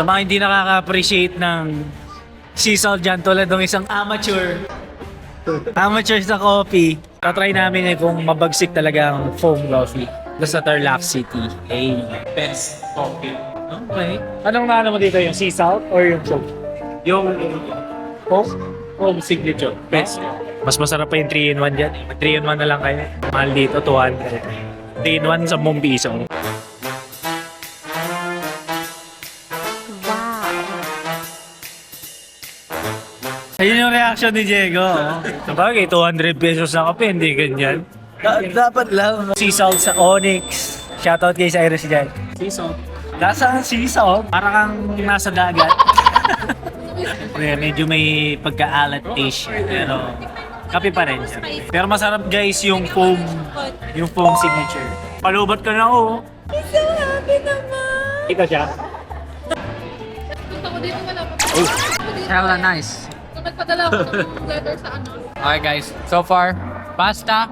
mga hindi nakaka-appreciate ng sea salt dyan tulad ng isang amateur sa coffee. Tatry namin kung mabagsik talaga ang foam coffee. Sa Tarlac City. Hey. Best coffee. Okay. Anong naano mo dito? Yung sea salt or yung foam? Yung Foam? home signature. Best. Mas masarap pa yung 3-in-1 dyan. 3-in-1 na lang kayo. Mahal dito, 200. 3-in-1 sa piso. Ayun yung reaction ni Diego. Sabagay, 200 pesos na kape, hindi ganyan. Dapat lang. Sea salt sa Onyx. Shoutout kay Cyrus dyan. Sea salt. Nasa ang sea salt, parang kang nasa dagat. Medyo may pagka-alat taste siya, pero kape pa rin siya. Pero masarap guys yung foam signature. Palubat ka na ako. Sabi naman! Kita siya. Punta ko dito wala pa. Hella nice. So, nagpadala ko ng letter sa ano. Okay guys, so far, pasta,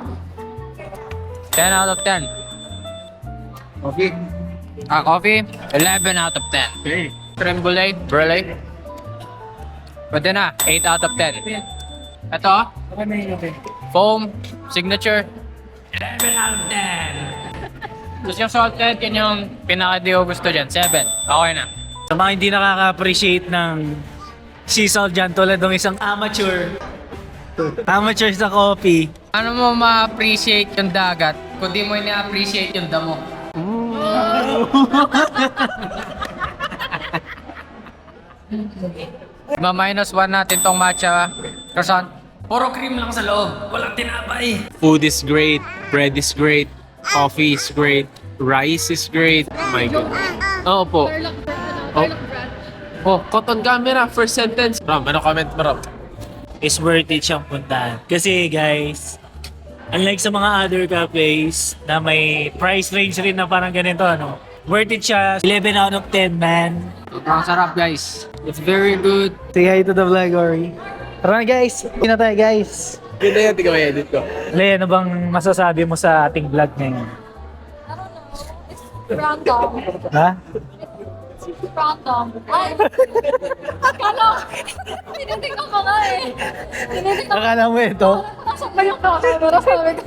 10 out of 10. Coffee. Coffee, 11 out of 10. Okay. Creme brulee. Pwede na, 8 out of 10. Ito, foam, signature, 11 out of 10. Tapos yung salted, yun yung pinaka-di ko gusto dyan, 7. Okay na. Sa mga hindi nakaka-appreciate ng sea salt dyan tulad ng isang amateur sa coffee. Ano mo ma-appreciate yung dagat kung di mo ina-appreciate yung damo? Ma-1 natin tong matcha croissant. Puro cream lang sa loob. Walang tinapay. Food is great. Bread is great. Coffee is great. Rice is great. Oh my God. Oo po. Tarlac brand. Oh, cotton camera. First sentence. Ram, ano comment mo, Ram? Is worth it siyang puntahan. Kasi guys, unlike sa mga other cafes na may price range rin na parang ganito, ano, worth it siya. 11 out of 10, man. Ang sarap guys. It's very good. Say hi to the vlog, Ori. Tara na guys, hindi na tayo guys. Yun na yan, di ko edit ko. Le, ano bang masasabi mo sa ating vlog ngayon? I don't know. It's random. Ha? It's random. Ay! Akala ko. Tinitignan ko nga eh. Tinitignan ko. Akala mo ito? Nasaan ba yung camera? Sabi ko.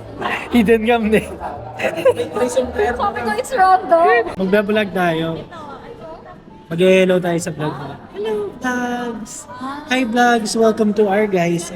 Hidden cam din. Sabi ko, it's random. Magbablog tayo. Mag-hello tayo sa vlog. Hello vlogs! Hi vlogs! Welcome to our guys.